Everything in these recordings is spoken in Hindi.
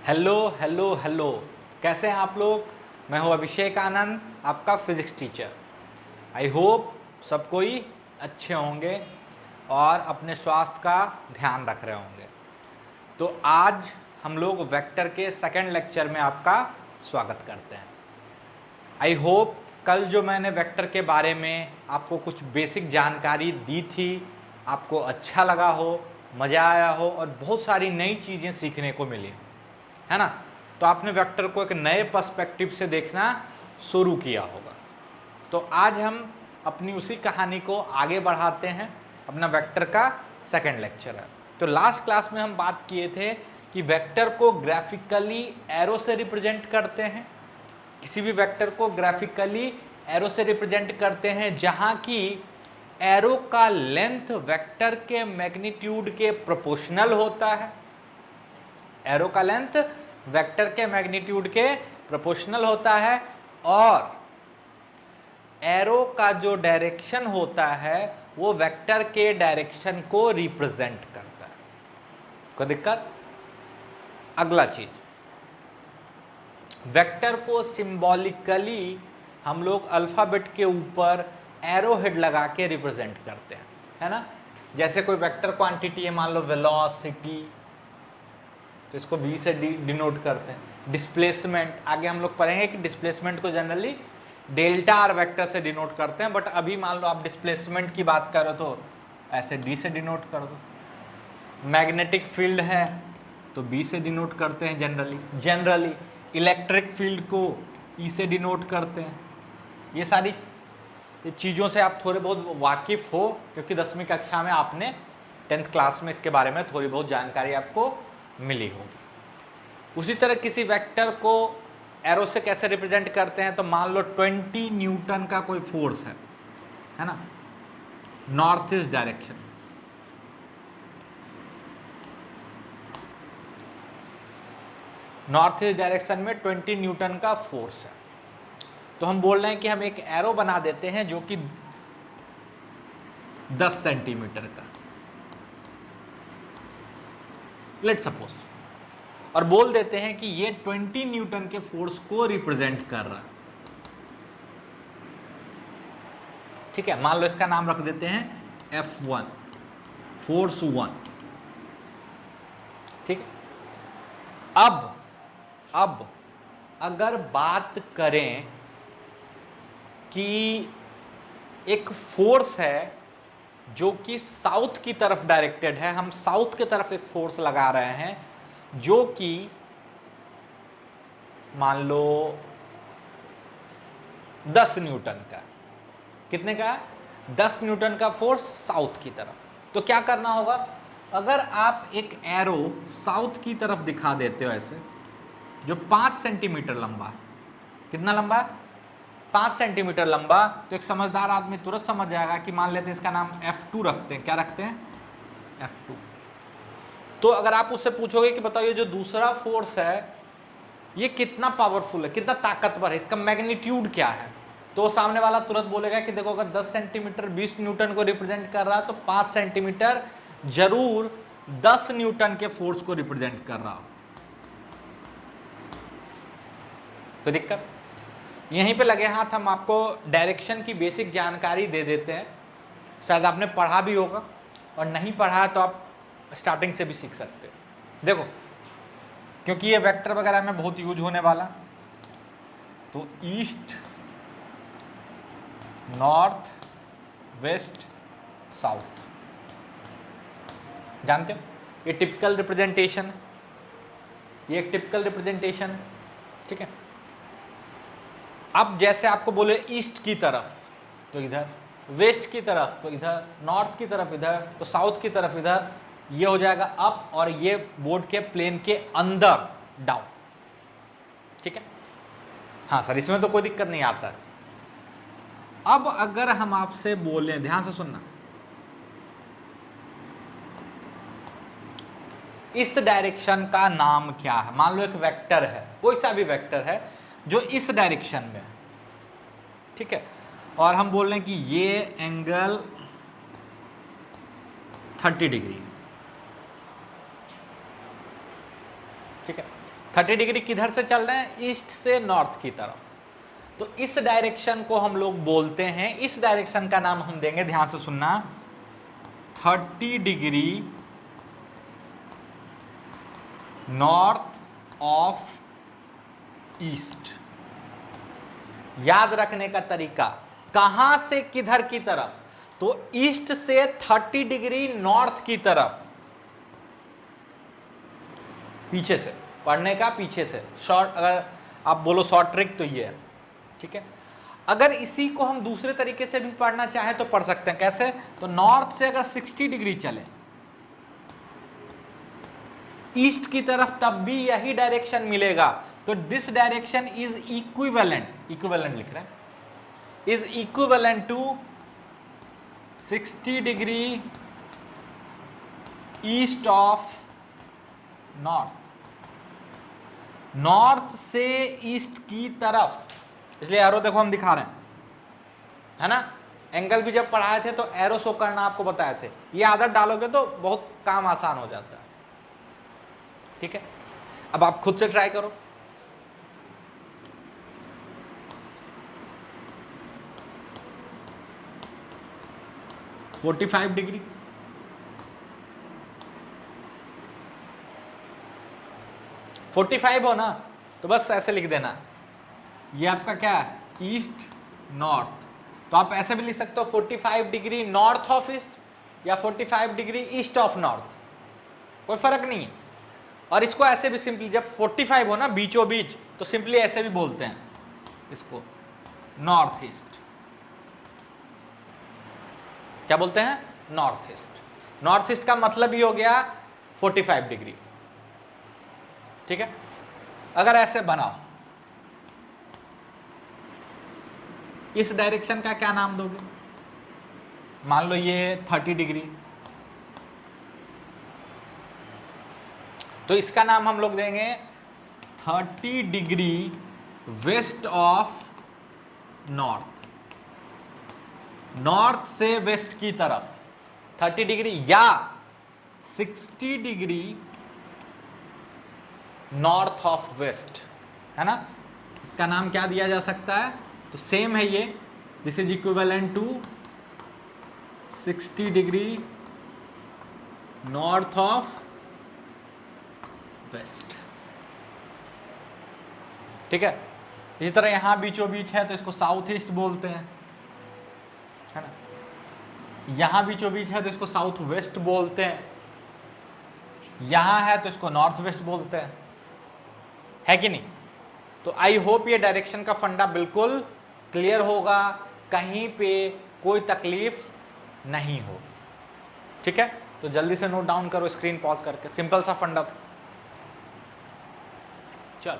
हेलो हेलो हेलो, कैसे हैं आप लोग। मैं हूं अभिषेक आनंद, आपका फिजिक्स टीचर। आई होप सब कोई अच्छे होंगे और अपने स्वास्थ्य का ध्यान रख रहे होंगे। तो आज हम लोग वेक्टर के सेकंड लेक्चर में आपका स्वागत करते हैं। आई होप कल जो मैंने वेक्टर के बारे में आपको कुछ बेसिक जानकारी दी थी, आपको अच्छा लगा हो, मज़ा आया हो और बहुत सारी नई चीज़ें सीखने को मिली, है ना। तो आपने वेक्टर को एक नए पर्सपेक्टिव से देखना शुरू किया होगा। तो आज हम अपनी उसी कहानी को आगे बढ़ाते हैं। अपना वेक्टर का सेकंड लेक्चर है। तो लास्ट क्लास में हम बात किए थे कि वेक्टर को ग्राफिकली एरो से रिप्रेजेंट करते हैं। किसी भी वेक्टर को ग्राफिकली एरो से रिप्रेजेंट करते हैं जहां की एरो का लेंथ वेक्टर के मैग्नीट्यूड के प्रोपोर्शनल होता है। एरो का लेंथ वेक्टर के मैग्नीट्यूड के प्रोपोर्शनल होता है और एरो का जो डायरेक्शन होता है वो वेक्टर के डायरेक्शन को रिप्रेजेंट करता है। कोई दिक्कत? अगला चीज, वेक्टर को सिंबॉलिकली हम लोग अल्फाबेट के ऊपर एरो हेड लगा के रिप्रेजेंट करते हैं, है ना। जैसे कोई वेक्टर क्वांटिटी है, मान लो वेलोसिटी, तो इसको v से डिनोट करते हैं। डिस्प्लेसमेंट, आगे हम लोग पढ़ेंगे कि डिस्प्लेसमेंट को जनरली डेल्टा आर वेक्टर से डिनोट करते हैं, बट अभी मान लो आप डिस्प्लेसमेंट की बात करो तो ऐसे d से डिनोट कर दो। मैग्नेटिक फील्ड है तो b से डिनोट करते हैं जनरली। इलेक्ट्रिक फील्ड को E से डिनोट करते हैं। ये सारी चीज़ों से आप थोड़े बहुत वाकिफ हो, क्योंकि 10वीं कक्षा में आपने 10th क्लास में इसके बारे में थोड़ी बहुत जानकारी आपको मिली होगी। उसी तरह किसी वेक्टर को एरो से कैसे रिप्रेजेंट करते हैं, तो मान लो 20 न्यूटन का कोई फोर्स है ना, north east direction. North east direction में 20 न्यूटन का फोर्स है, तो हम बोल रहे हैं कि हम एक एरो बना देते हैं जो कि 10 सेंटीमीटर का, लेट सपोज, और बोल देते हैं कि ये 20 न्यूटन के फोर्स को रिप्रेजेंट कर रहा है। ठीक है, मान लो इसका नाम रख देते हैं F1, फोर्स 1। ठीक है, अब अगर बात करें कि एक फोर्स है जो कि साउथ की तरफ डायरेक्टेड है, हम साउथ की तरफ एक फोर्स लगा रहे हैं जो कि मान लो 10 न्यूटन का। कितने का? 10 न्यूटन का फोर्स साउथ की तरफ। तो क्या करना होगा, अगर आप एक एरो साउथ की तरफ दिखा देते हो ऐसे, जो 5 सेंटीमीटर लंबा है। कितना लंबा है? 5 सेंटीमीटर लंबा। तो एक समझदार आदमी तुरंत समझ जाएगा कि मान लेते हैं इसका नाम F2 रखते हैं। क्या रखते हैं? F2। तो अगर आप उससे पूछोगे कि बताओ ये जो दूसरा फोर्स है ये कितना पावरफुल है, कितना ताकतवर है, इसका मैग्नीट्यूड क्या है, तो सामने वाला तुरंत बोलेगा कि देखो अगर 10 सेंटीमीटर 20 न्यूटन को रिप्रेजेंट कर रहा है तो 5 सेंटीमीटर जरूर 10 न्यूटन के फोर्स को रिप्रेजेंट कर रहा हो। तो दिक्कत यहीं पे लगे हाथ हम आपको डायरेक्शन की बेसिक जानकारी दे देते हैं। शायद आपने पढ़ा भी होगा और नहीं पढ़ा है तो आप स्टार्टिंग से भी सीख सकते हो। देखो, क्योंकि ये वेक्टर वगैरह में बहुत यूज होने वाला, तो ईस्ट, नॉर्थ, वेस्ट, साउथ, जानते हो ये टिपिकल रिप्रेजेंटेशन है, ये एक टिपिकल रिप्रेजेंटेशन है। ठीक है, अब जैसे आपको बोले ईस्ट की तरफ तो इधर, वेस्ट की तरफ तो इधर, नॉर्थ की तरफ इधर, तो साउथ की तरफ इधर, ये हो जाएगा अप और ये बोर्ड के प्लेन के अंदर डाउन। ठीक है, हाँ सर, इसमें तो कोई दिक्कत नहीं आता है। अब अगर हम आपसे बोलें, ध्यान से सुनना, इस डायरेक्शन का नाम क्या है। मान लो एक वेक्टर है, कोई सा भी वेक्टर है जो इस डायरेक्शन में है। ठीक है, और हम बोल रहे हैं कि ये एंगल 30 डिग्री। ठीक है, 30 डिग्री किधर से चल रहे हैं? ईस्ट से नॉर्थ की तरफ। तो इस डायरेक्शन को हम लोग बोलते हैं, इस डायरेक्शन का नाम हम देंगे, ध्यान से सुनना, 30 डिग्री नॉर्थ ऑफ ईस्ट। याद रखने का तरीका, कहां से किधर की तरफ? तो ईस्ट से 30 डिग्री नॉर्थ की तरफ, पीछे से पढ़ने का, पीछे से शॉर्ट, अगर आप बोलो शॉर्ट ट्रिक तो ये है, ठीक है। अगर इसी को हम दूसरे तरीके से भी पढ़ना चाहें तो पढ़ सकते हैं। कैसे? तो नॉर्थ से अगर 60 डिग्री चले ईस्ट की तरफ, तब भी यही डायरेक्शन मिलेगा। तो this direction is equivalent, equivalent लिख रहे हैं, is equivalent to 60 degree east of north. North से ईस्ट की तरफ, इसलिए एरो देखो हम दिखा रहे हैं, है ना। एंगल भी जब पढ़ाए थे तो एरो शो करना आपको बताए थे, ये आदत डालोगे तो बहुत काम आसान हो जाता है, ठीक है। अब आप खुद से ट्राई करो। (45 डिग्री) (45 हो ना, तो बस ऐसे लिख देना, ये आपका क्या है? East north. तो आप ऐसे भी लिख सकते हो 45 डिग्री नॉर्थ ऑफ ईस्ट या 45 डिग्री ईस्ट ऑफ नॉर्थ, कोई फर्क नहीं है। और इसको ऐसे भी सिंपली, जब 45 हो ना बीचों बीच, तो सिंपली ऐसे भी बोलते हैं इसको, नॉर्थ ईस्ट। क्या बोलते हैं? North east. नॉर्थ ईस्ट का मतलब ही हो गया 45 डिग्री, ठीक है। अगर ऐसे बनाओ, इस डायरेक्शन का क्या नाम दोगे? मान लो ये 30 डिग्री, तो इसका नाम हम लोग देंगे 30 degree west of north. North से वेस्ट की तरफ 30 डिग्री, या 60 डिग्री नॉर्थ ऑफ वेस्ट, है ना। इसका नाम क्या दिया जा सकता है? तो सेम है ये, this is equivalent to 60 degree north of west, ठीक है। इसी तरह यहां बीचों बीच है तो इसको साउथ ईस्ट बोलते हैं, है ना। यहां बीचों बीच है तो इसको साउथ वेस्ट बोलते हैं, यहां है तो इसको नॉर्थ वेस्ट बोलते हैं, है कि नहीं। तो आई होप ये डायरेक्शन का फंडा बिल्कुल क्लियर होगा, कहीं पे कोई तकलीफ नहीं होगी, ठीक है। तो जल्दी से नोट डाउन करो स्क्रीन पॉज करके, सिंपल सा फंडा था। चलो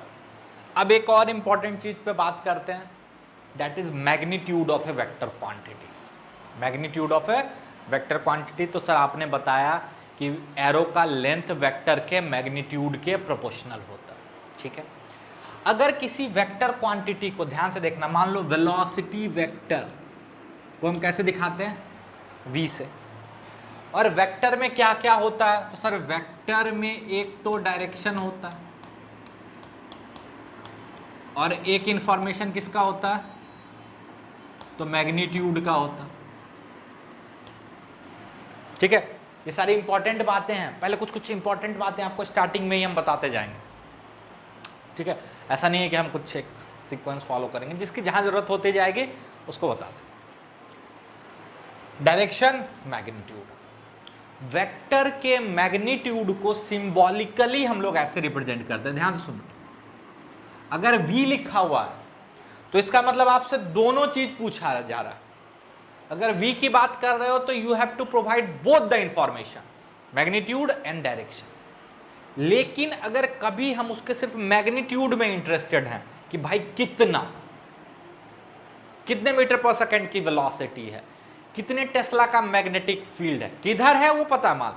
अब एक और इंपॉर्टेंट चीज पे बात करते हैं, that is magnitude of a vector quantity. Magnitude of a vector quantity, तो सर आपने बताया कि एरो का लेंथ वेक्टर के मैग्नीट्यूड के प्रोपोर्शनल होता है, ठीक है। अगर किसी वेक्टर क्वांटिटी को, ध्यान से देखना, मान लो वेलोसिटी वेक्टर को हम कैसे दिखाते हैं? v से। और वेक्टर में क्या क्या होता है? तो सर वेक्टर में एक तो डायरेक्शन होता है और एक इंफॉर्मेशन किसका होता है? तो मैग्नीट्यूड का होता है, ठीक है। ये सारी इंपॉर्टेंट बातें हैं, पहले कुछ कुछ इंपॉर्टेंट बातें आपको स्टार्टिंग में ही हम बताते जाएंगे, ठीक है। ऐसा नहीं है कि हम कुछ एक सीक्वेंस फॉलो करेंगे, जिसकी जहां जरूरत होती जाएगी उसको बता दें। Direction, magnitude. वेक्टर के मैग्नीट्यूड को सिंबॉलिकली हम लोग ऐसे रिप्रेजेंट करते हैं, ध्यान से सुनो। अगर v लिखा हुआ है तो इसका मतलब आपसे दोनों चीज पूछा जा रहा है। अगर v की बात कर रहे हो तो you have to provide both the information, magnitude and direction. लेकिन अगर कभी हम उसके सिर्फ मैग्नीट्यूड में इंटरेस्टेड हैं कि भाई कितने मीटर पर सेकंड की वेलोसिटी है, कितने टेस्ला का मैग्नेटिक फील्ड है, किधर है वो पता मान,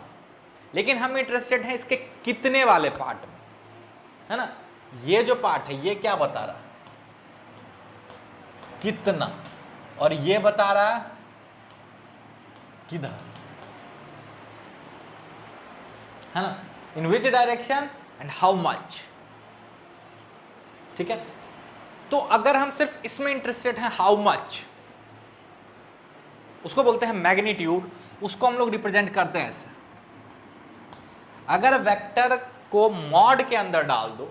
लेकिन हम इंटरेस्टेड हैं इसके कितने वाले पार्ट में, है ना। ये जो पार्ट है ये क्या बता रहा है? कितना, और ये बता रहा है किधर, है ना। In which direction and how much, ठीक है, तो अगर हम सिर्फ इसमें इंटरेस्टेड हैं हाउ मच, उसको बोलते हैं मैग्नीट्यूड, उसको हम लोग रिप्रेजेंट करते हैं ऐसे। अगर वेक्टर को मॉड के अंदर डाल दो,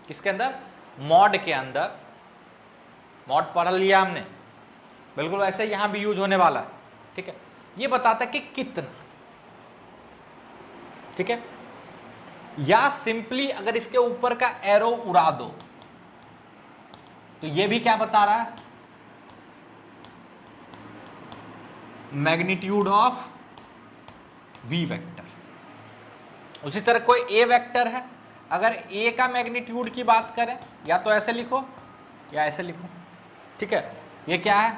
किसके अंदर, मॉड के अंदर, मॉड पढ़ लिया हमने, बिल्कुल वैसे यहां भी यूज होने वाला है, ठीक है, ये बताता है कि कितना, ठीक है, या सिंपली अगर इसके ऊपर का एरो उड़ा दो तो ये भी क्या बता रहा है, मैग्नीट्यूड ऑफ वी वेक्टर। उसी तरह कोई ए वेक्टर है, अगर ए का मैग्नीट्यूड की बात करें, या तो ऐसे लिखो या ऐसे लिखो, ठीक है, ये क्या है,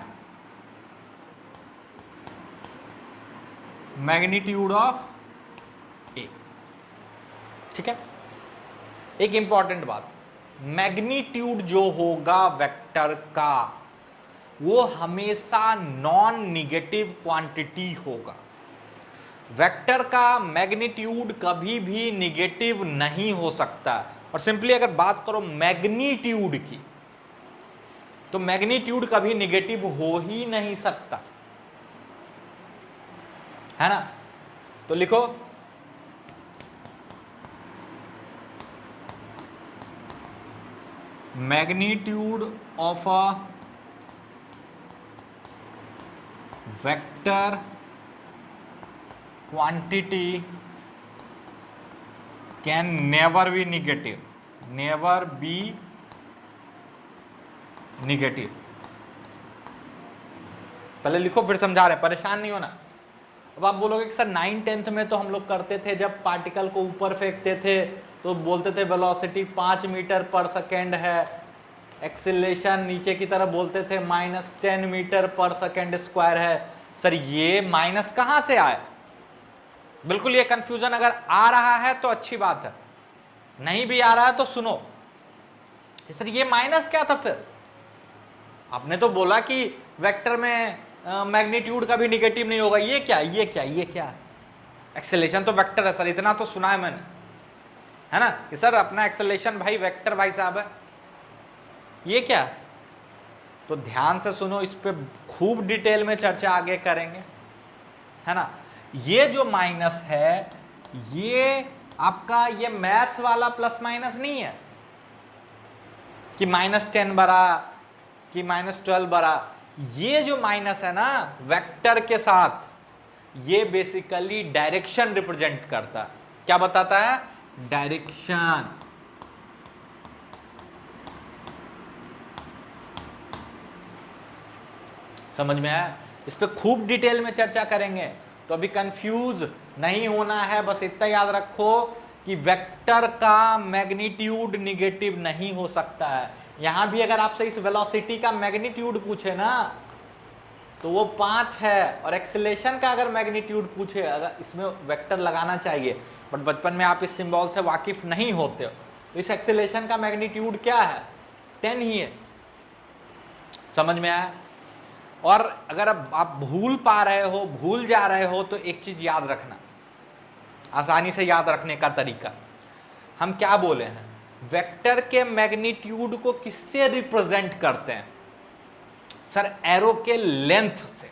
मैग्नीट्यूड ऑफ ए, ठीक है। एक इंपॉर्टेंट बात, मैग्नीट्यूड जो होगा वेक्टर का वो हमेशा नॉन निगेटिव क्वांटिटी होगा। वेक्टर का मैग्नीट्यूड कभी भी निगेटिव नहीं हो सकता। और सिंपली अगर बात करो मैग्नीट्यूड की, तो मैग्नीट्यूड कभी निगेटिव हो ही नहीं सकता, है ना। तो लिखो magnitude of a vector quantity can never be negative, never be negative। पहले लिखो फिर समझा रहे हैं, परेशान नहीं होना। अब आप बोलोगे कि सर 9th-10th में तो हम लोग करते थे, जब पार्टिकल को ऊपर फेंकते थे तो बोलते थे वेलोसिटी 5 मीटर पर सेकेंड है, एक्सीलरेशन नीचे की तरफ बोलते थे -10 मीटर पर सेकेंड स्क्वायर है। सर ये माइनस कहां से आया? बिल्कुल ये कंफ्यूजन अगर आ रहा है तो अच्छी बात है, नहीं भी आ रहा है तो सुनो। सर ये माइनस क्या था? फिर आपने तो बोला कि वेक्टर में मैग्नीट्यूड का भी निगेटिव नहीं होगा, ये क्या ये क्या ये क्या? एक्सेलरेशन तो वेक्टर है सर, इतना तो सुना है मैंने, है ना कि सर अपना एक्सेलरेशन भाई वेक्टर भाई साहब है, ये क्या? तो ध्यान से सुनो, इस पे खूब डिटेल में चर्चा आगे करेंगे, है ना। ये जो माइनस है ये आपका ये मैथ्स वाला प्लस माइनस नहीं है कि -10 बरा कि -12 बरा। ये जो माइनस है ना वेक्टर के साथ, ये बेसिकली डायरेक्शन रिप्रेजेंट करता है। क्या बताता है? डायरेक्शन। समझ में आया? इस पे खूब डिटेल में चर्चा करेंगे, तो अभी कंफ्यूज नहीं होना है। बस इतना याद रखो कि वेक्टर का मैग्नीट्यूड निगेटिव नहीं हो सकता है। यहां भी अगर आपसे इस वेलोसिटी का मैग्नीट्यूड पूछे ना तो वो 5 है, और एक्सेलरेशन का अगर मैग्नीट्यूड पूछे, अगर इसमें वेक्टर लगाना चाहिए, बट बचपन में आप इस सिंबल से वाकिफ नहीं होते हो, तो इस एक्सेलरेशन का मैग्नीट्यूड क्या है? 10 ही है। समझ में आया? और अगर आप भूल पा रहे हो, भूल जा रहे हो, तो एक चीज याद रखना, आसानी से याद रखने का तरीका। हम क्या बोले हैं? वेक्टर के मैग्नीट्यूड को किससे रिप्रेजेंट करते हैं? सर एरो के लेंथ से।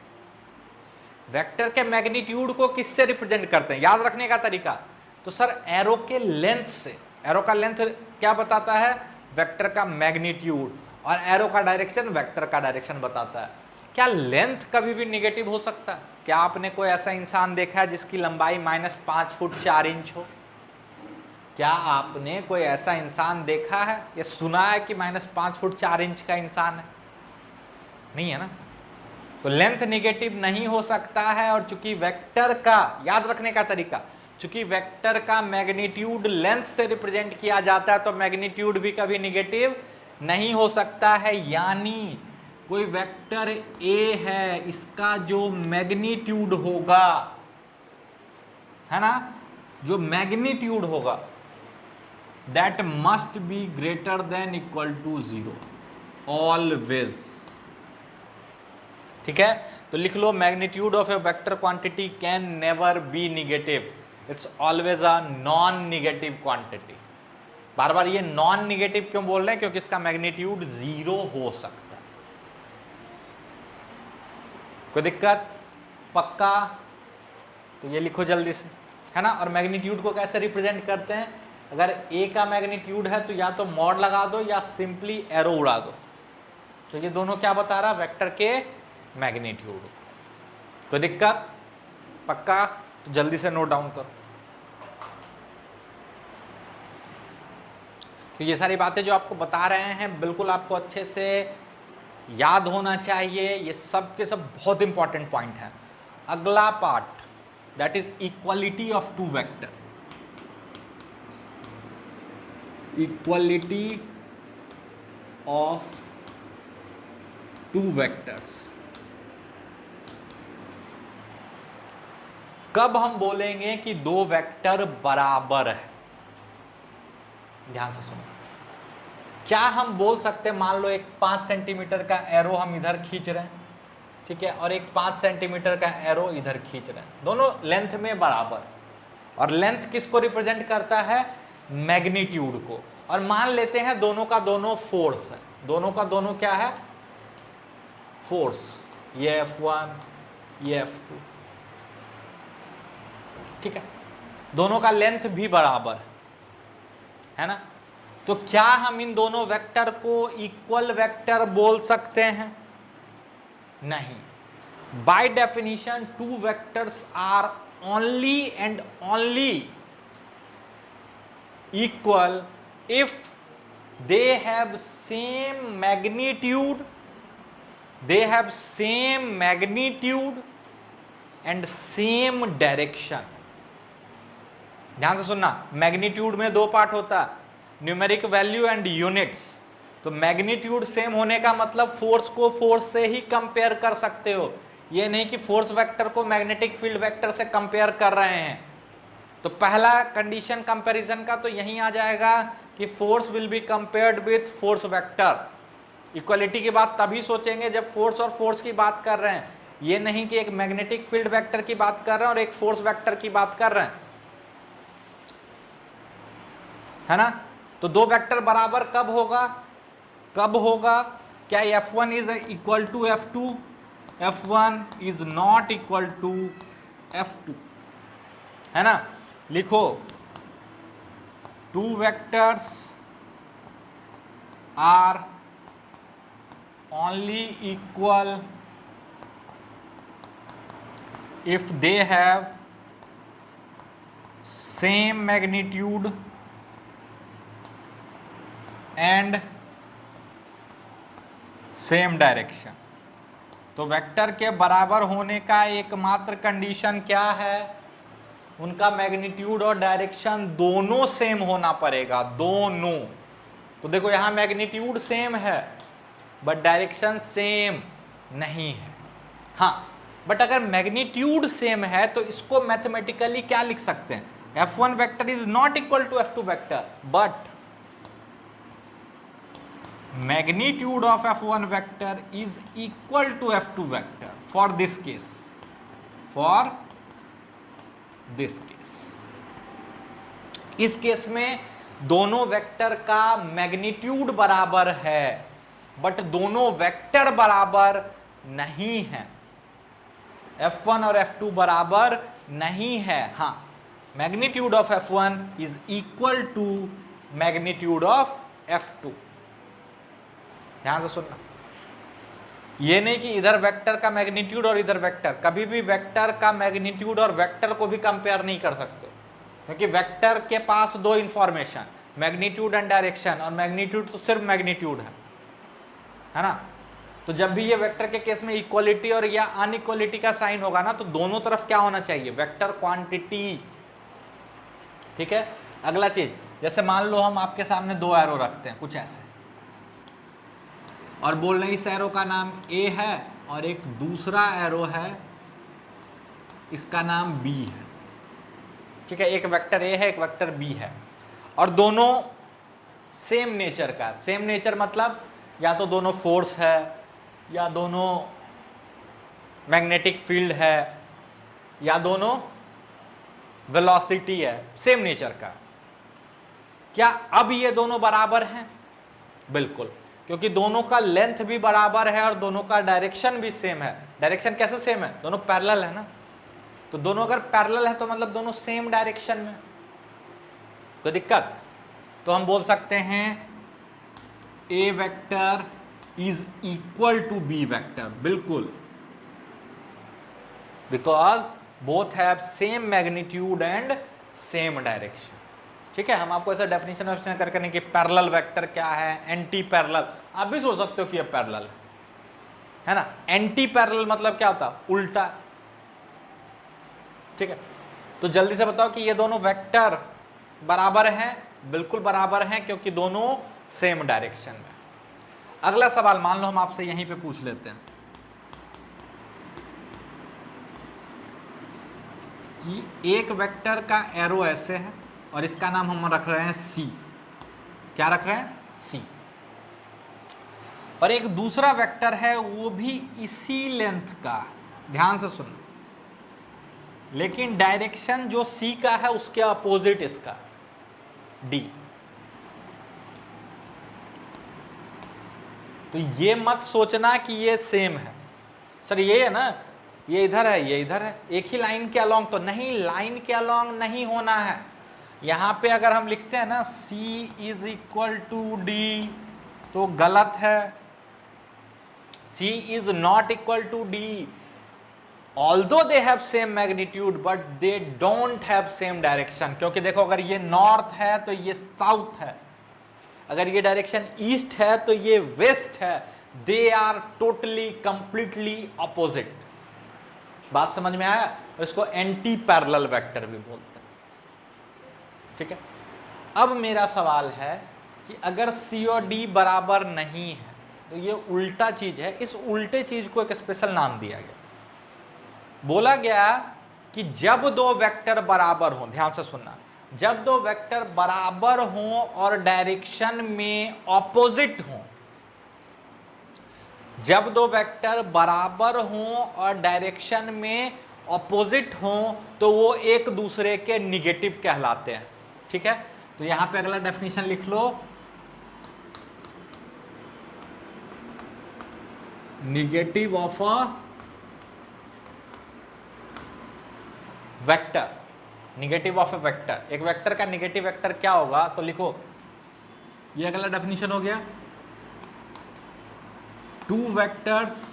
वेक्टर के मैग्नीट्यूड को किससे रिप्रेजेंट करते हैं? याद रखने का तरीका, तो सर एरो के लेंथ से। एरो का लेंथ क्या बताता है? वेक्टर का मैग्नीट्यूड। और एरो का डायरेक्शन वेक्टर का डायरेक्शन बताता है। क्या लेंथ कभी भी निगेटिव हो सकता है? क्या आपने कोई ऐसा इंसान देखा है जिसकी लंबाई -5 फुट 4 इंच हो? क्या आपने कोई ऐसा इंसान देखा है या सुना है कि -5 फुट 4 इंच का इंसान है? नहीं है ना। तो लेंथ निगेटिव नहीं हो सकता है। और चूंकि वेक्टर का, याद रखने का तरीका, चूंकि वेक्टर का मैग्नीट्यूड लेंथ से रिप्रेजेंट किया जाता है, तो मैग्नीट्यूड भी कभी निगेटिव नहीं हो सकता है। यानी कोई वेक्टर ए है, इसका जो मैग्नीट्यूड होगा, है ना, जो मैग्नीट्यूड होगा, that must be greater than equal to 0 always. ठीक है, तो लिख लो magnitude of a vector quantity can never be negative, it's always a non negative quantity. बार बार ये नॉन निगेटिव क्यों बोल रहे हैं, क्योंकि इसका मैग्नीट्यूड 0 हो सकता है। कोई दिक्कत? पक्का? तो ये लिखो जल्दी से, है ना। और मैग्नीट्यूड को कैसे रिप्रेजेंट करते हैं? अगर ए का मैग्नीट्यूड है तो या तो मॉड लगा दो या सिंपली एरो उड़ा दो। तो ये दोनों क्या बता रहा? वेक्टर के मैग्नीट्यूड। कोई दिक्कत? पक्का? तो जल्दी से नोट डाउन करो। तो ये सारी बातें जो आपको बता रहे हैं बिल्कुल आपको अच्छे से याद होना चाहिए। ये सब के सब बहुत इंपॉर्टेंट पॉइंट है। अगला part that is equality of two vector. Equality of two vectors. कब हम बोलेंगे कि दो वेक्टर बराबर है? ध्यान से सुनो। क्या हम बोल सकते हैं, मान लो एक 5 सेंटीमीटर का एरो हम इधर खींच रहे हैं, ठीक है, और एक 5 सेंटीमीटर का एरो इधर खींच रहे हैं, दोनों लेंथ में बराबर। और लेंथ किसको रिप्रेजेंट करता है? मैग्नीट्यूड को। और मान लेते हैं दोनों का दोनों फोर्स है। दोनों का दोनों क्या है? फोर्स। ये F1 ये F2, ठीक है। दोनों का लेंथ भी बराबर है ना। तो क्या हम इन दोनों वेक्टर को इक्वल वेक्टर बोल सकते हैं? नहीं। By definition two vectors are only and only equal if they have same magnitude, they have same magnitude and same direction। ध्यान से सुनना, मैग्नीट्यूड में दो पार्ट होता है, न्यूमेरिक वैल्यू एंड यूनिट्स। तो मैग्नीट्यूड सेम होने का मतलब फोर्स को फोर्स से ही कंपेयर कर सकते हो, ये नहीं कि फोर्स वेक्टर को मैग्नेटिक फील्ड वेक्टर से कंपेयर कर रहे हैं। तो पहला कंडीशन कंपैरिजन का तो यहीं आ जाएगा कि force will be compared with force vector. Equality की बात तभी सोचेंगे जब फोर्स और फोर्स की बात कर रहे हैं, ये नहीं कि एक मैग्नेटिक फील्ड वेक्टर की बात कर रहे हैं और एक फोर्स वेक्टर की बात कर रहे हैं, है ना। तो दो वेक्टर बराबर कब होगा? कब होगा? क्या F1 is equal to F2? F1 is not equal to F2, है ना। लिखो, two vectors are only equal if they have same magnitude and same direction। तो वेक्टर के बराबर होने का एकमात्र कंडीशन क्या है? उनका मैग्नीट्यूड और डायरेक्शन दोनों सेम होना पड़ेगा, दोनों। तो देखो यहां मैग्नीट्यूड सेम है बट डायरेक्शन सेम नहीं है। हाँ, बट अगर मैग्नीट्यूड सेम है तो इसको मैथमेटिकली क्या लिख सकते हैं? F1 vector is not equal to F2 vector, but magnitude of F1 vector is equal to F2 vector for this case, for this case. इस केस में दोनों वेक्टर का मैग्नीट्यूड बराबर है बट दोनों वेक्टर बराबर नहीं है। F1 और F2 बराबर नहीं है। हाँ, magnitude of F1 is equal to magnitude of F2। ध्यान से सुनना, ये नहीं कि इधर वेक्टर का मैग्नीट्यूड और इधर वेक्टर। कभी भी वेक्टर का मैग्नीट्यूड और वेक्टर को भी कंपेयर नहीं कर सकते, क्योंकि वेक्टर के पास दो इंफॉर्मेशन, मैग्नीट्यूड एंड डायरेक्शन, और मैग्नीट्यूड तो सिर्फ मैग्नीट्यूड है ना। तो जब भी ये वेक्टर के केस में इक्वालिटी और या अनइक्वालिटी का साइन होगा ना, तो दोनों तरफ क्या होना चाहिए? वेक्टर क्वांटिटी, ठीक है। अगला चीज, जैसे मान लो हम आपके सामने दो एरो रखते हैं कुछ ऐसे, और बोल रहे इस एरो का नाम A है और एक दूसरा एरो है, इसका नाम B है, ठीक है। एक वेक्टर A है, एक वेक्टर B है, और दोनों सेम नेचर का। सेम नेचर मतलब या तो दोनों फोर्स है या दोनों मैग्नेटिक फील्ड है या दोनों वेलोसिटी है, सेम नेचर का। क्या अब ये दोनों बराबर हैं? बिल्कुल, क्योंकि दोनों का लेंथ भी बराबर है और दोनों का डायरेक्शन भी सेम है। डायरेक्शन कैसे सेम है? दोनों पैरेलल है ना, तो दोनों अगर पैरेलल है तो मतलब दोनों सेम डायरेक्शन में। कोई दिक्कत? तो हम बोल सकते हैं A vector is equal to B vector, बिल्कुल, because both have same magnitude and same direction. ठीक है, हम आपको ऐसा डेफिनेशन करके नहीं कि पैरेलल वेक्टर क्या है, एंटी पैरेलल, आप भी सोच सकते हो कि ये पैरेलल है ना। एंटी पैरेलल मतलब क्या होता है? उल्टा। ठीक है, तो जल्दी से बताओ कि ये दोनों वेक्टर बराबर हैं? बिल्कुल बराबर हैं, क्योंकि दोनों सेम डायरेक्शन में। अगला सवाल मान लो हम आपसे यहीं पे पूछ लेते हैं कि एक वेक्टर का एरो ऐसे है और इसका नाम हम रख रहे हैं सी। क्या रख रहे हैं? सी। और एक दूसरा वेक्टर है वो भी इसी लेंथ का, ध्यान से सुनो, लेकिन डायरेक्शन जो सी का है उसके अपोजिट इसका डी। तो ये मत सोचना कि ये सेम है, सर ये है ना, ये इधर है, ये इधर है, एक ही लाइन के अलोंग, तो नहीं, लाइन के अलोंग नहीं होना है। यहां पे अगर हम लिखते हैं ना C is equal to D तो गलत है। C is not equal to D, although they have same magnitude but they don't have same direction. क्योंकि देखो, अगर ये नॉर्थ है तो ये साउथ है, अगर ये डायरेक्शन ईस्ट है तो ये वेस्ट है, they are totally completely opposite. बात समझ में आया? इसको एंटी पैरेलल वेक्टर भी बोलते हैं। ठीक है, अब मेरा सवाल है कि अगर C और D बराबर नहीं है तो ये उल्टा चीज है, इस उल्टे चीज को एक स्पेशल नाम दिया गया। बोला गया कि जब दो वेक्टर बराबर हों, ध्यान से सुनना, जब दो वेक्टर बराबर हों और डायरेक्शन में ऑपोजिट हों, जब दो वेक्टर बराबर हों और डायरेक्शन में ऑपोजिट हों तो वो एक दूसरे के निगेटिव कहलाते हैं। ठीक है, तो यहां पे अगला डेफिनेशन लिख लो, negative of a vector. Negative of a vector, एक वेक्टर का निगेटिव वेक्टर क्या होगा? तो लिखो, ये अगला डेफिनेशन हो गया, two vectors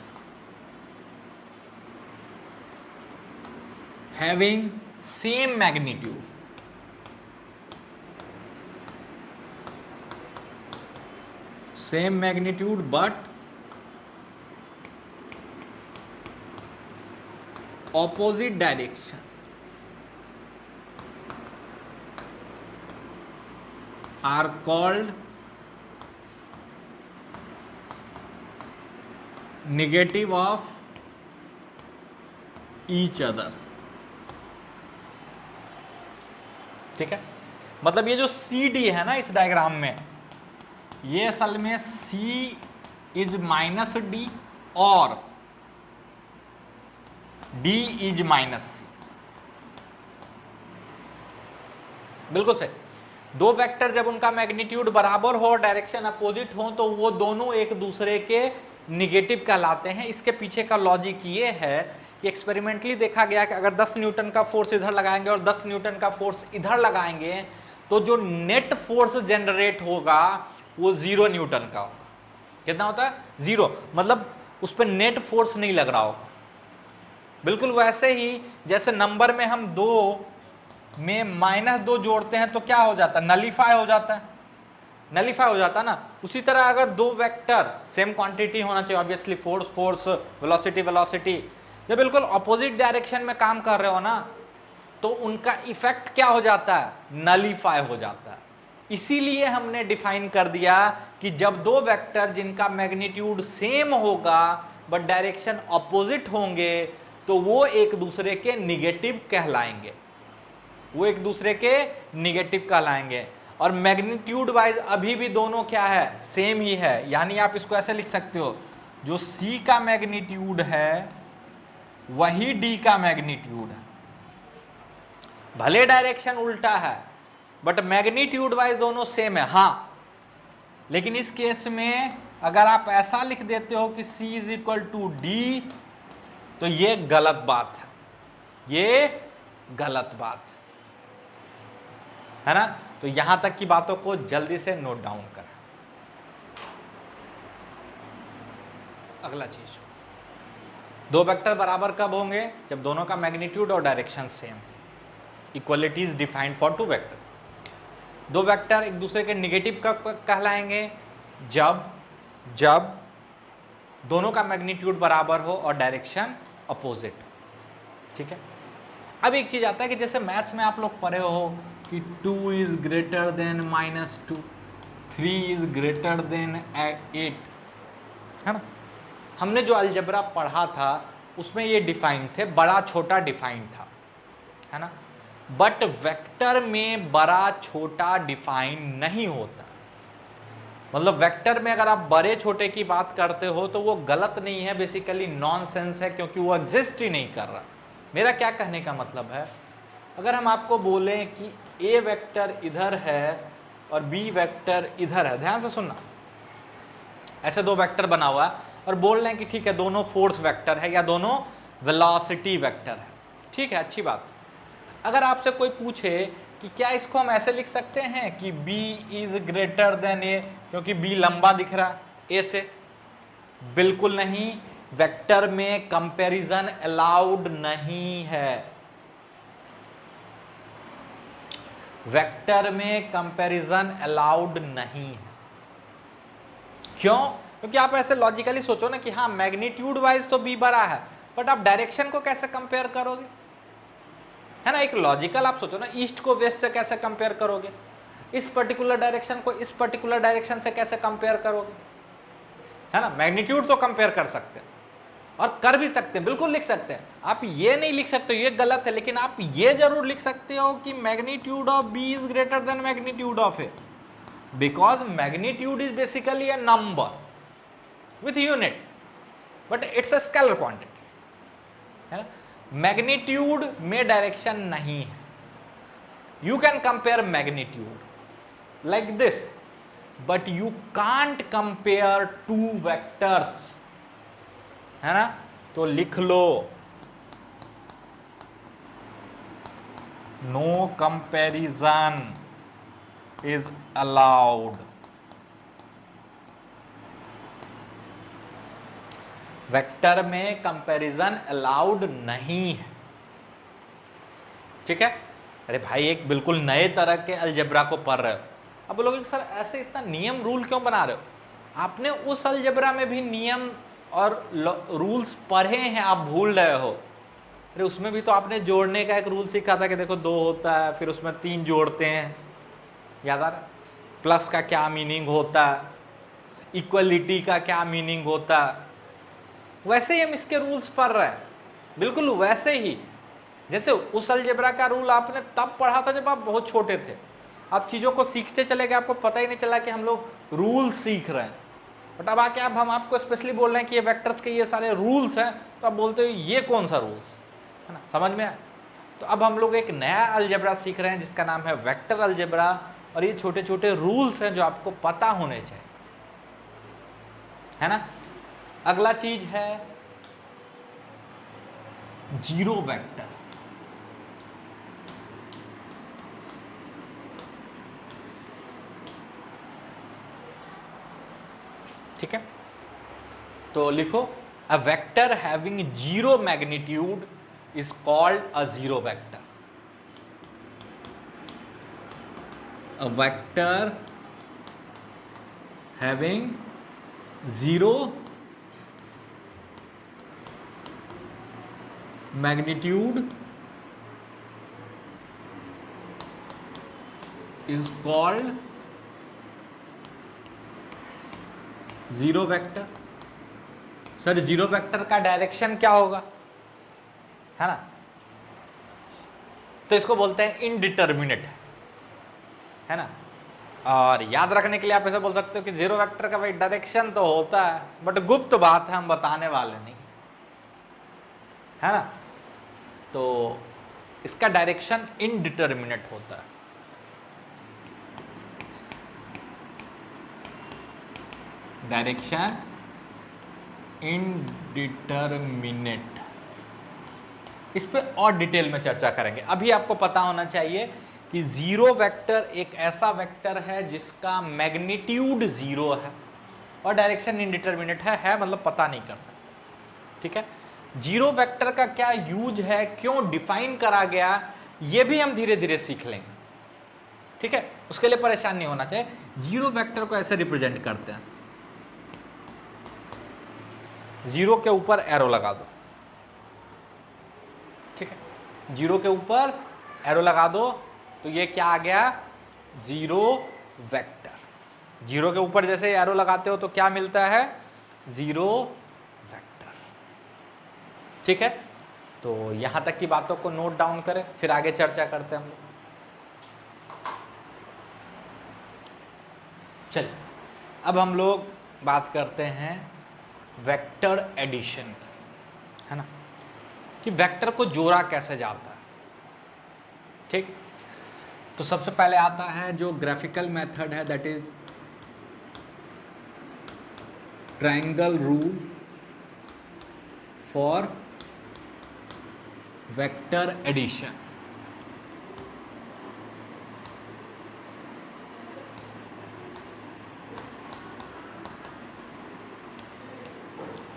having same magnitude, same magnitude but opposite direction are called negative of each other। ठीक है, मतलब ये जो CD है ना इस डायग्राम में, ये असल में C इज माइनस डी और D इज माइनस सी। बिल्कुल सही। दो वेक्टर जब उनका मैग्नीट्यूड बराबर हो और डायरेक्शन अपोजिट हो तो वो दोनों एक दूसरे के निगेटिव कहलाते हैं। इसके पीछे का लॉजिक ये है कि एक्सपेरिमेंटली देखा गया कि अगर 10 न्यूटन का फोर्स इधर लगाएंगे और 10 न्यूटन का फोर्स इधर लगाएंगे तो जो नेट फोर्स जनरेट होगा वो 0 न्यूटन का होगा। कितना होता है? 0, मतलब उस पर नेट फोर्स नहीं लग रहा होगा। बिल्कुल वैसे ही जैसे नंबर में हम 2 में -2 जोड़ते हैं तो क्या हो जाता है? नलीफाई हो जाता है, नलीफाई हो जाता है ना। उसी तरह अगर दो वेक्टर सेम क्वांटिटी होना चाहिए, obviously force force, velocity velocity, जब बिल्कुल अपोजिट डायरेक्शन में काम कर रहे हो ना तो उनका इफेक्ट क्या हो जाता है? नलीफाई हो जाता है। इसीलिए हमने डिफाइन कर दिया कि जब दो वेक्टर जिनका मैग्नीट्यूड सेम होगा बट डायरेक्शन अपोजिट होंगे तो वो एक दूसरे के निगेटिव कहलाएंगे, वो एक दूसरे के निगेटिव कहलाएंगे। और मैग्नीट्यूड वाइज अभी भी दोनों क्या है? सेम ही है। यानी आप इसको ऐसे लिख सकते हो, जो C का मैग्नीट्यूड है वही D का मैग्नीट्यूड है। भले डायरेक्शन उल्टा है बट मैग्नीट्यूड वाइज दोनों सेम है। हाँ, लेकिन इस केस में अगर आप ऐसा लिख देते हो कि C is equal to D, तो ये गलत बात है, ये गलत बात है ना। तो यहां तक की बातों को जल्दी से नोट डाउन करें। अगला चीज, दो वेक्टर बराबर कब होंगे? जब दोनों का मैग्नीट्यूड और direction same. Equality is defined for two vector. दो वेक्टर एक दूसरे के निगेटिव कब कहलाएंगे? जब दोनों का मैग्नीट्यूड बराबर हो और डायरेक्शन अपोजिट। ठीक है। अब एक चीज आता है कि जैसे मैथ्स में आप लोग पढ़े हो कि 2 is greater then -2, 3 is greater then 8, है ना। हमने जो अलजेब्रा पढ़ा था उसमें ये डिफाइन थे, बड़ा छोटा डिफाइन था, है ना। बट वेक्टर में बड़ा छोटा डिफाइन नहीं होता। मतलब वेक्टर में अगर आप बड़े छोटे की बात करते हो तो वो गलत नहीं है, बेसिकली नॉनसेंस है, क्योंकि वो एग्जिस्ट ही नहीं कर रहा। मेरा क्या कहने का मतलब है, अगर हम आपको बोलें कि ए वेक्टर इधर है और बी वेक्टर इधर है, ध्यान से सुनना, ऐसे दो वेक्टर बना हुआ है और बोल रहे हैं कि ठीक है दोनों फोर्स वेक्टर है या दोनों वेलोसिटी वेक्टर है, ठीक है, अच्छी बात। अगर आपसे कोई पूछे कि क्या इसको हम ऐसे लिख सकते हैं कि B इज ग्रेटर देन ए, क्योंकि B लंबा दिख रहा है A से, बिल्कुल नहीं। वेक्टर में कंपैरिजन अलाउड नहीं है, वेक्टर में कंपैरिजन अलाउड नहीं है। क्यों? क्योंकि आप ऐसे लॉजिकली सोचो ना कि हाँ मैग्नीट्यूड वाइज तो B बड़ा है, बट आप डायरेक्शन को कैसे कंपेयर करोगे, है ना। एक लॉजिकल आप सोचो ना, ईस्ट को वेस्ट से कैसे कंपेयर करोगे, इस पर्टिकुलर डायरेक्शन को इस पर्टिकुलर डायरेक्शन से कैसे कंपेयर करोगे, है ना। मैग्नीट्यूड तो कंपेयर कर सकते हैं और कर भी सकते हैं, बिल्कुल लिख सकते हैं। आप ये नहीं लिख सकते, ये गलत है, लेकिन आप ये जरूर लिख सकते हो कि magnitude of B is greater than magnitude of A, because magnitude is basically a number with unit, but it's a scalar quantity, है ना। मैग्नीट्यूड में डायरेक्शन नहीं है। You can compare magnitude like this, but you can't compare two vectors, है ना। तो लिख लो, no comparison is allowed. Vector में कंपैरिजन अलाउड नहीं है, ठीक है। अरे भाई एक बिल्कुल नए तरह के अलजेब्रा को पढ़ रहे हो, अब बोलोगे सर ऐसे इतना नियम रूल क्यों बना रहे हो? आपने उस अलजेब्रा में भी नियम और रूल्स पढ़े हैं, आप भूल रहे हो। अरे उसमें भी तो आपने जोड़ने का एक रूल सीखा था कि देखो 2 होता है, फिर उसमें 3 जोड़ते हैं, याद आ रहा है? प्लस का क्या मीनिंग होता है, इक्वलिटी का क्या मीनिंग होता है, वैसे ही हम इसके रूल्स पढ़ रहे हैं, बिल्कुल वैसे ही जैसे उस अलजेब्रा का रूल आपने तब पढ़ा था जब आप बहुत छोटे थे। आप चीज़ों को सीखते चले गए, आपको पता ही नहीं चला कि हम लोग रूल सीख रहे हैं। बट अब आके अब हम आपको स्पेशली बोल रहे हैं कि ये वेक्टर्स के ये सारे रूल्स हैं, तो आप बोलते हो ये कौन सा रूल्स, है ना। समझ में आया? तो अब हम लोग एक नया अलजेब्रा सीख रहे हैं जिसका नाम है वेक्टर अलजेब्रा, और ये छोटे छोटे रूल्स हैं जो आपको पता होने चाहिए, है ना। अगला चीज है जीरो वेक्टर। ठीक है, तो लिखो, a vector having zero magnitude is called a zero vector. A vector having zero magnitude is called zero vector. Sir zero vector का डायरेक्शन क्या होगा, है ना। तो इसको बोलते हैं इनडिटर्मिनेट, है ना। और याद रखने के लिए आप ऐसे बोल सकते हो कि जीरो वेक्टर का भाई डायरेक्शन तो होता है, बट गुप्त बात है, हम बताने वाले नहीं, है ना। तो इसका डायरेक्शन इनडिटर्मिनेट होता है। Direction indeterminate. इस पे और डिटेल में चर्चा करेंगे। अभी आपको पता होना चाहिए कि जीरो वेक्टर एक ऐसा वेक्टर है जिसका मैग्नीट्यूड जीरो है और डायरेक्शन इनडिटरमिनेट है मतलब पता नहीं कर सकते। ठीक है, जीरो वेक्टर का क्या यूज है, क्यों डिफाइन करा गया, ये भी हम धीरे धीरे सीख लेंगे। ठीक है, उसके लिए परेशान नहीं होना चाहिए। जीरो वेक्टर को ऐसे रिप्रेजेंट करते हैं, जीरो के ऊपर एरो लगा दो। ठीक है, जीरो के ऊपर एरो लगा दो तो ये क्या आ गया, जीरो वेक्टर। जीरो के ऊपर जैसे एरो लगाते हो तो क्या मिलता है, जीरो वेक्टर। ठीक है, तो यहां तक की बातों को नोट डाउन करें, फिर आगे चर्चा करते हैं हम लोग। चलिए अब हम लोग बात करते हैं वेक्टर एडिशन की, है ना, कि वेक्टर को जोड़ा कैसे जाता है। ठीक, तो सबसे पहले आता है जो ग्राफिकल मेथड है, that is triangle rule for vector addition.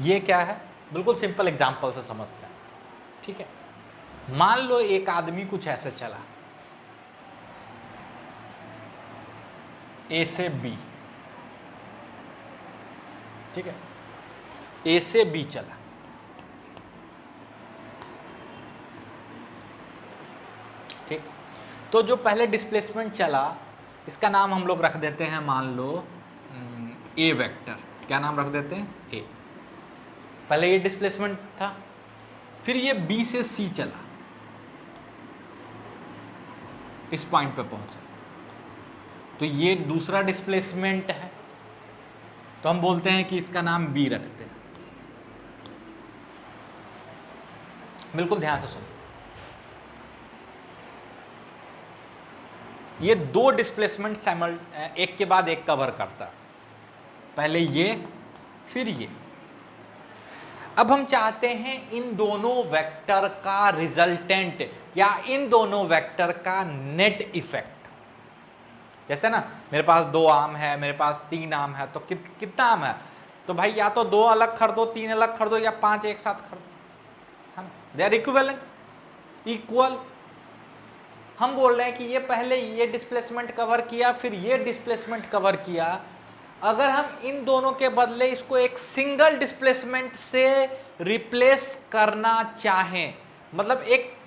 ये क्या है, बिल्कुल सिंपल एग्जांपल से समझते हैं। ठीक है, मान लो एक आदमी कुछ ऐसे चला, ए से बी। ठीक है, ए से बी चला, ठीक, तो जो पहले डिस्प्लेसमेंट चला इसका नाम हम लोग रख देते हैं, मान लो ए वेक्टर। क्या नाम रख देते हैं, ए। पहले ये डिस्प्लेसमेंट था, फिर ये बी से सी चला, इस पॉइंट पे पहुंचा, तो ये दूसरा डिस्प्लेसमेंट है, तो हम बोलते हैं कि इसका नाम बी रखते हैं। बिल्कुल ध्यान से सुनो, ये दो डिस्प्लेसमेंट एक के बाद एक कवर करता है, पहले ये फिर ये। अब हम चाहते हैं इन दोनों वेक्टर का रिजल्टेंट या इन दोनों वेक्टर का नेट इफेक्ट। जैसे ना मेरे पास 2 आम है, मेरे पास 3 आम है, तो कितना आम है, तो भाई या तो 2 अलग खरीदो, 3 अलग खरीदो, या 5 एक साथ खरीदो, है ना, दे आर इक्विवेलेंट, इक्वल। हम बोल रहे हैं कि ये पहले ये डिस्प्लेसमेंट कवर किया, फिर ये डिस्प्लेसमेंट कवर किया। अगर हम इन दोनों के बदले इसको एक सिंगल डिस्प्लेसमेंट से रिप्लेस करना चाहें, मतलब एक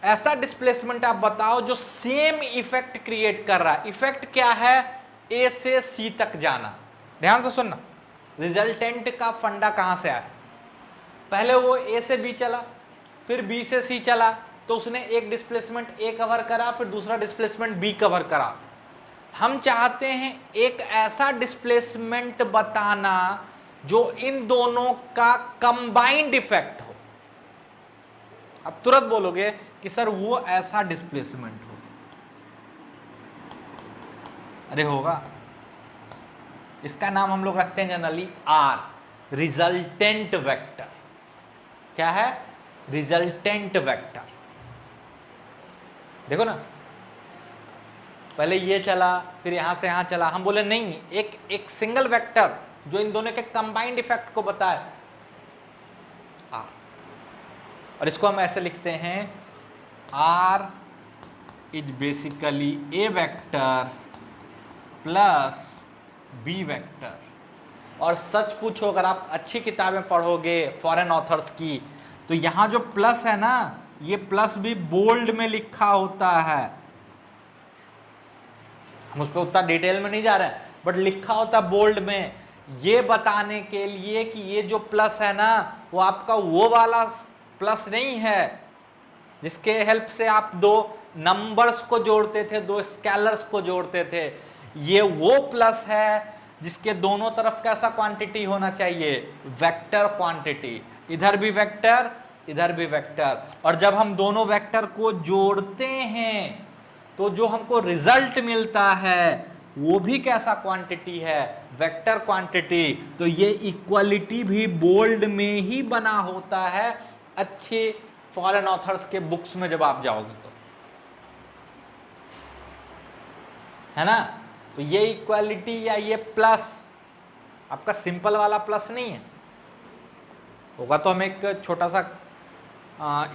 ऐसा डिस्प्लेसमेंट आप बताओ जो सेम इफेक्ट क्रिएट कर रहा है। इफेक्ट क्या है, ए से सी तक जाना। ध्यान से सुनना, रिजल्टेंट का फंडा कहां से आया, पहले वो ए से बी चला, फिर बी से सी चला, तो उसने एक डिस्प्लेसमेंट ए कवर करा, फिर दूसरा डिस्प्लेसमेंट बी कवर करा। हम चाहते हैं एक ऐसा डिस्प्लेसमेंट बताना जो इन दोनों का कंबाइंड इफेक्ट हो। अब तुरंत बोलोगे कि सर वो ऐसा डिस्प्लेसमेंट हो, अरे होगा, इसका नाम हम लोग रखते हैं जनरली आर, रिजल्टेंट वेक्टर। क्या है, रिजल्टेंट वेक्टर। देखो ना, पहले ये चला, फिर यहां से यहां चला, हम बोले नहीं, एक सिंगल वेक्टर जो इन दोनों के कंबाइंड इफेक्ट को बताए, आर। और इसको हम ऐसे लिखते हैं, R is basically A vector plus B vector. और सच पूछो, अगर आप अच्छी किताबें पढ़ोगे फॉरेन ऑथर्स की, तो यहां जो प्लस है ना, ये प्लस भी बोल्ड में लिखा होता है। हम उस पर उतना डिटेल में नहीं जा रहे हैं, बट लिखा होता बोल्ड में, ये बताने के लिए कि ये जो प्लस है ना, वो आपका वो वाला प्लस नहीं है जिसके हेल्प से आप दो नंबर्स को जोड़ते थे, दो स्केलर्स को जोड़ते थे। ये वो प्लस है जिसके दोनों तरफ कैसा क्वांटिटी होना चाहिए, वेक्टर क्वांटिटी। इधर भी वेक्टर, इधर भी वेक्टर। और जब हम दोनों वेक्टर को जोड़ते हैं तो जो हमको रिजल्ट मिलता है वो भी कैसा क्वांटिटी है, वेक्टर क्वांटिटी। तो ये इक्वालिटी भी बोल्ड में ही बना होता है अच्छे फॉरेन ऑथर्स के बुक्स में जब आप जाओगे तो, है ना। तो ये इक्वालिटी या ये प्लस आपका सिंपल वाला प्लस नहीं है, होगा तो हम एक छोटा सा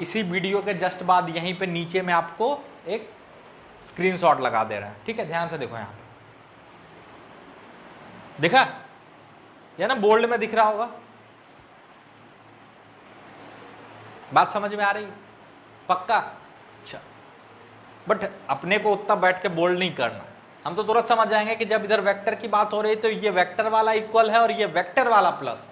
इसी वीडियो के जस्ट बाद यहीं पे नीचे में आपको एक स्क्रीनशॉट लगा दे रहा है, ठीक है। ध्यान से देखो, यहां पे देखा, ये ना बोल्ड में दिख रहा होगा, बात समझ में आ रही, पक्का। अच्छा, बट अपने को उतना बैठ के बोल्ड नहीं करना, हम तो तुरंत समझ जाएंगे कि जब इधर वेक्टर की बात हो रही है तो ये वेक्टर वाला इक्वल है और ये वेक्टर वाला प्लस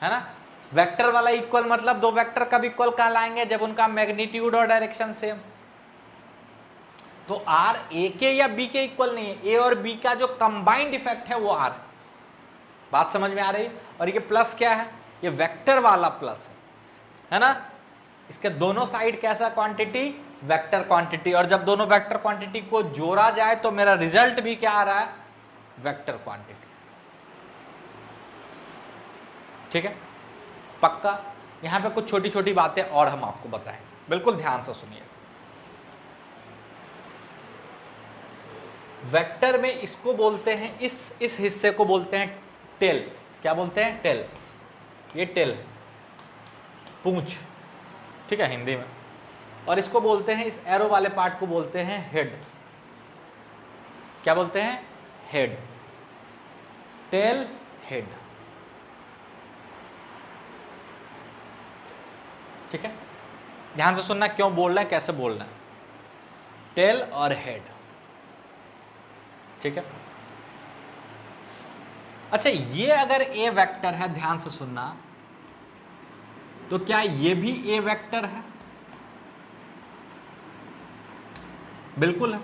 है ना। वेक्टर वाला इक्वल मतलब दो वेक्टर कब इक्वल कहलाएंगे, जब उनका मैग्नीट्यूड और डायरेक्शन सेम। तो आर ए के या बी के इक्वल नहीं है, ए और बी का जो कंबाइंड इफेक्ट है वो आर है। बात समझ में आ रही है। और ये प्लस क्या है, ये वेक्टर वाला प्लस है ना। इसके दोनों साइड कैसा क्वांटिटी, वेक्टर क्वांटिटी। और जब दोनों वेक्टर क्वांटिटी को जोड़ा जाए तो मेरा रिजल्ट भी क्या आ रहा है, वेक्टर क्वांटिटी, ठीक है, पक्का। यहां पे कुछ छोटी छोटी बातें और हम आपको बताएं, बिल्कुल ध्यान से सुनिए। वेक्टर में इसको बोलते हैं, इस हिस्से को बोलते हैं टेल। क्या बोलते हैं, टेल। ये टेल है, पूंछ, ठीक है, हिंदी में। और इसको बोलते हैं, इस एरो वाले पार्ट को बोलते हैं हेड। क्या बोलते हैं, हेड, टेल, हेड, ठीक है। ध्यान से सुनना, क्यों बोल रहे हैं, कैसे बोल रहे हैं, टेल और हेड, ठीक है। अच्छा, ये अगर ए वेक्टर है, ध्यान से सुनना, तो क्या ये भी ए वेक्टर है, बिल्कुल है,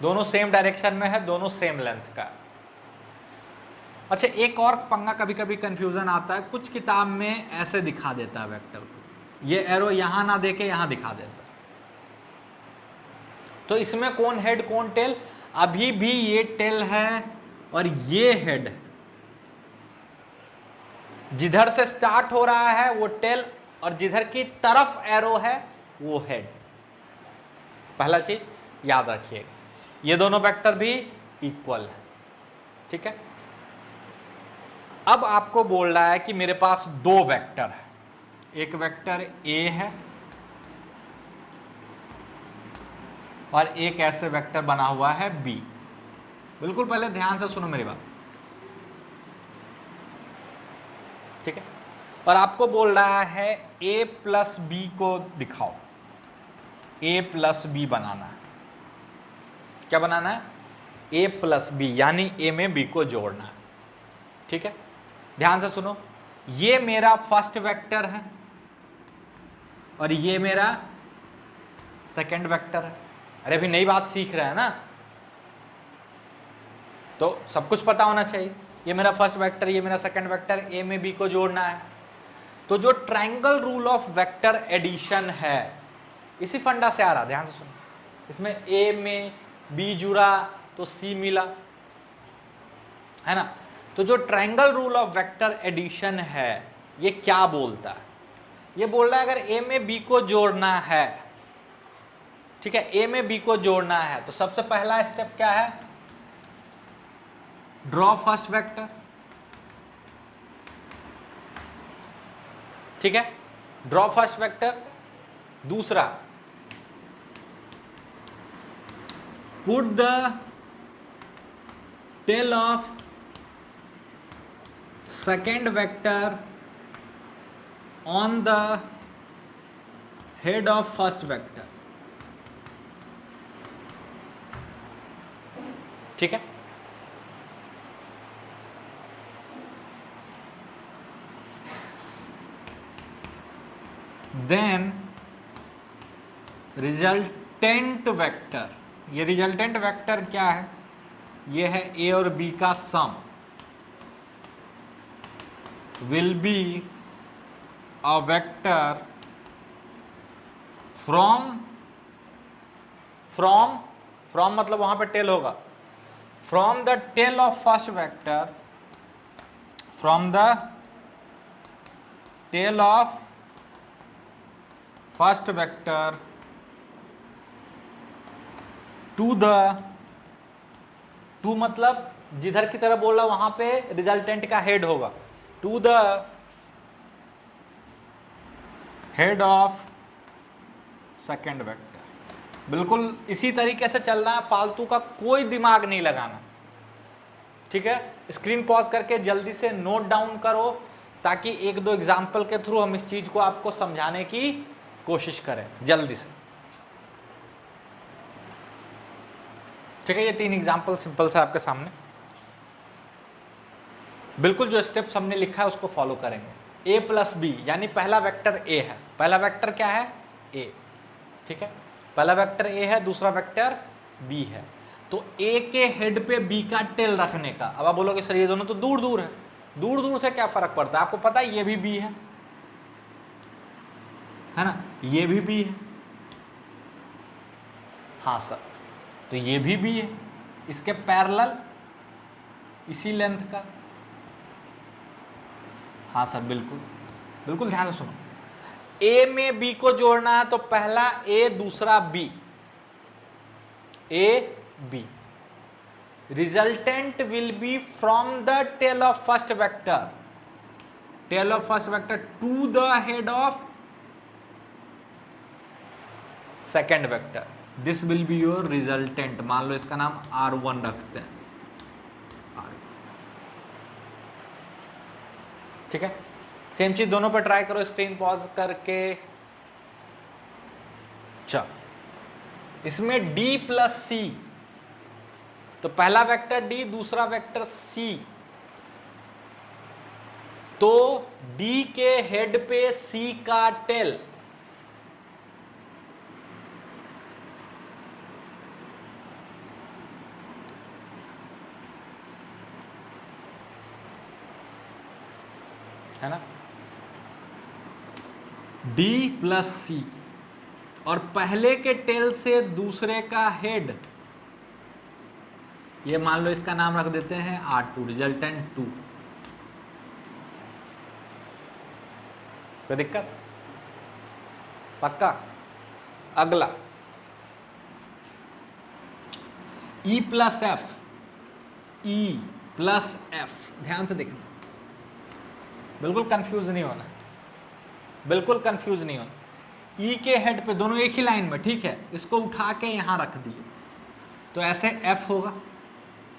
दोनों सेम डायरेक्शन में है, दोनों सेम लेंथ का। अच्छा, एक और पंगा कभी कभी कंफ्यूजन आता है, कुछ किताब में ऐसे दिखा देता है वेक्टर को, ये एरो यहां ना देके यहां दिखा देता है। तो इसमें कौन हेड कौन टेल, अभी भी ये टेल है और ये हेड है। जिधर से स्टार्ट हो रहा है वो टेल और जिधर की तरफ एरो है वो हेड। पहला चीज याद रखिएगा, ये दोनों वेक्टर भी इक्वल है, ठीक है। अब आपको बोल रहा है कि मेरे पास दो वेक्टर है, एक वेक्टर ए है और एक ऐसे वेक्टर बना हुआ है बी। बिल्कुल पहले ध्यान से सुनो मेरी बात, ठीक है। और आपको बोल रहा है a प्लस बी को दिखाओ, a प्लस बी बनाना है। क्या बनाना है, a प्लस बी, यानी a में b को जोड़ना है, ठीक है। ध्यान से सुनो, ये मेरा फर्स्ट वेक्टर है और ये मेरा सेकंड वेक्टर है। अरे अभी नई बात सीख रहे हैं ना, तो सब कुछ पता होना चाहिए। ये मेरा फर्स्ट वेक्टर, ये मेरा सेकंड वेक्टर, ए में बी को जोड़ना है। तो जो triangle rule of vector addition है, इसी फंडा से आ रहा, ध्यान से सुनो। इसमें ए में बी जुड़ा तो सी मिला, है ना। तो जो triangle rule of vector addition है, ये क्या बोलता है, ये बोल रहा है अगर ए में बी को जोड़ना है, ठीक है, ए में बी को जोड़ना है, तो सबसे पहला स्टेप क्या है, ड्रॉ फर्स्ट वेक्टर, ठीक है, ड्रॉ फर्स्ट वेक्टर। दूसरा, put the tail of second vector on the head of first vector, ठीक है। देन रिजल्टेंट वेक्टर, ये रिजल्टेंट वेक्टर क्या है, ये है ए और बी का sum, will be a vector from मतलब वहां पे टेल होगा, from the tail of first vector, from the tail of first vector to the, to मतलब जिधर की तरफ बोल रहा वहां पे रिजल्टेंट का हेड होगा, to the head of second vector. बिल्कुल इसी तरीके से चलना है, फालतू का कोई दिमाग नहीं लगाना, ठीक है। स्क्रीन पॉज करके जल्दी से नोट डाउन करो, ताकि एक दो एग्जाम्पल के थ्रू हम इस चीज को आपको समझाने की कोशिश करें जल्दी से, ठीक है। ये 3 एग्जाम्पल सिंपल से आपके सामने, बिल्कुल जो स्टेप्स हमने लिखा है उसको फॉलो करेंगे। a प्लस बी, यानी पहला वेक्टर a है, पहला वेक्टर क्या है a, ठीक है। पहला वेक्टर a है, दूसरा वेक्टर b है, तो a के हेड पे b का टेल रखने का। अब आप बोलोगे सर ये दोनों तो दूर दूर है, दूर दूर से क्या फर्क पड़ता है, आपको पता है ये भी b है ना, ये भी b है, हाँ सर, तो ये भी b है, इसके पैरेलल इसी लेंथ का, हाँ सर बिल्कुल बिल्कुल, ध्यान से सुनो। a में b को जोड़ना है तो पहला a दूसरा b, a b, resultant will be from the tail of first vector, tail of first vector to the head of second vector, this will be your resultant. मान लो इसका नाम R1 रखते हैं, ठीक है। सेम चीज दोनों पर ट्राई करो, स्क्रीन पॉज करके। चल, इसमें d प्लस सी, तो पहला वेक्टर d, दूसरा वेक्टर c, तो d के हेड पे c का टेल, है ना, d प्लस सी, और पहले के टेल से दूसरे का हेड, ये मान लो इसका नाम रख देते हैं R2, रिजल्टेंट 2। कोई दिक्कत? पक्का? अगला E plus F, E plus F, ध्यान से देखना, बिल्कुल कंफ्यूज नहीं होना, बिल्कुल कंफ्यूज नहीं होना। ई के हेड पे दोनों एक ही लाइन में, ठीक है, इसको उठा के यहां रख दिए तो ऐसे एफ होगा,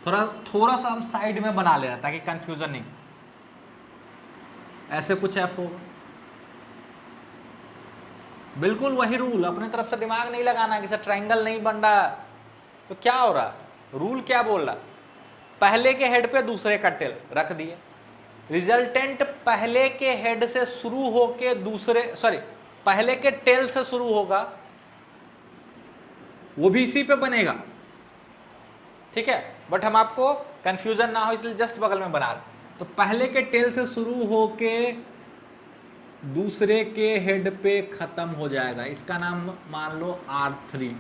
थोड़ा सा हम साइड में बना ले रहा ताकि कंफ्यूजन नहीं, ऐसे कुछ एफ होगा। बिल्कुल वही रूल, अपने तरफ से दिमाग नहीं लगाना कि सर ट्रायंगल नहीं बन रहा, तो क्या हो रहा, रूल क्या बोल रहा, पहले के हेड पे दूसरे का टेल रख दिए, रिजल्टेंट पहले के हेड से शुरू होके दूसरे, सॉरी पहले के टेल से शुरू होगा, वो भी इसी पे बनेगा, ठीक है। बट हम आपको कंफ्यूजन ना हो इसलिए जस्ट बगल में बना रहे, तो पहले के टेल से शुरू होके दूसरे के हेड पे खत्म हो जाएगा, इसका नाम मान लो R3।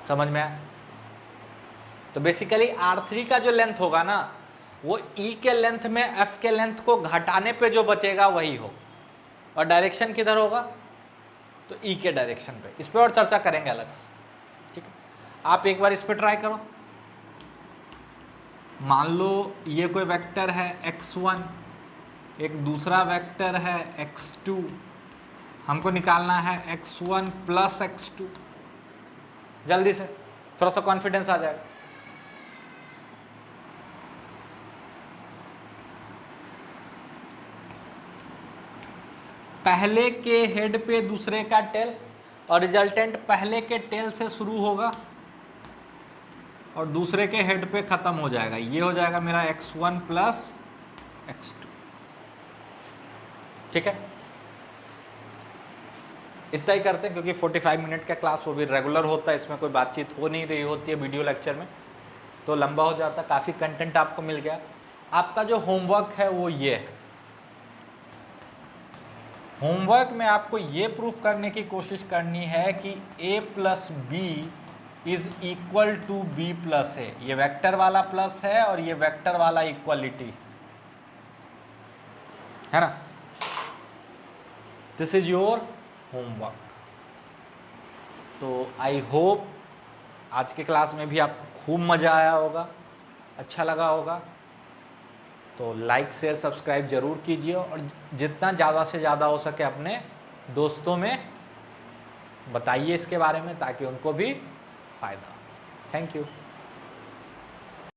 समझ में आया? तो बेसिकली R3 का जो लेंथ होगा ना, वो E के लेंथ में F के लेंथ को घटाने पे जो बचेगा वही होगा, और डायरेक्शन किधर होगा, तो E के डायरेक्शन पे। इस पे और चर्चा करेंगे अलग से, ठीक है। आप एक बार इस पे ट्राई करो, मान लो ये कोई वेक्टर है x1, एक दूसरा वेक्टर है x2, हमको निकालना है x1 प्लस x2। जल्दी से, थोड़ा सा कॉन्फिडेंस आ जाएगा। पहले के हेड पे दूसरे का टेल, और रिजल्टेंट पहले के टेल से शुरू होगा और दूसरे के हेड पे खत्म हो जाएगा, ये हो जाएगा मेरा x1 प्लस x2, ठीक है। इतना ही करते हैं क्योंकि 45 मिनट का क्लास वो भी रेगुलर होता है, इसमें कोई बातचीत हो नहीं रही होती है वीडियो लेक्चर में, तो लंबा हो जाता है। काफ़ी कंटेंट आपको मिल गया। आपका जो होमवर्क है वो ये है, होमवर्क में आपको ये प्रूफ करने की कोशिश करनी है कि a plus B is equal to B plus A, ये वेक्टर वाला प्लस है और ये वेक्टर वाला इक्वलिटी है ना। This is your homework. तो आई होप आज के क्लास में भी आपको खूब मज़ा आया होगा, अच्छा लगा होगा। तो लाइक शेयर सब्सक्राइब जरूर कीजिए और जितना ज़्यादा से ज़्यादा हो सके अपने दोस्तों में बताइए इसके बारे में, ताकि उनको भी फ़ायदा। Thank you.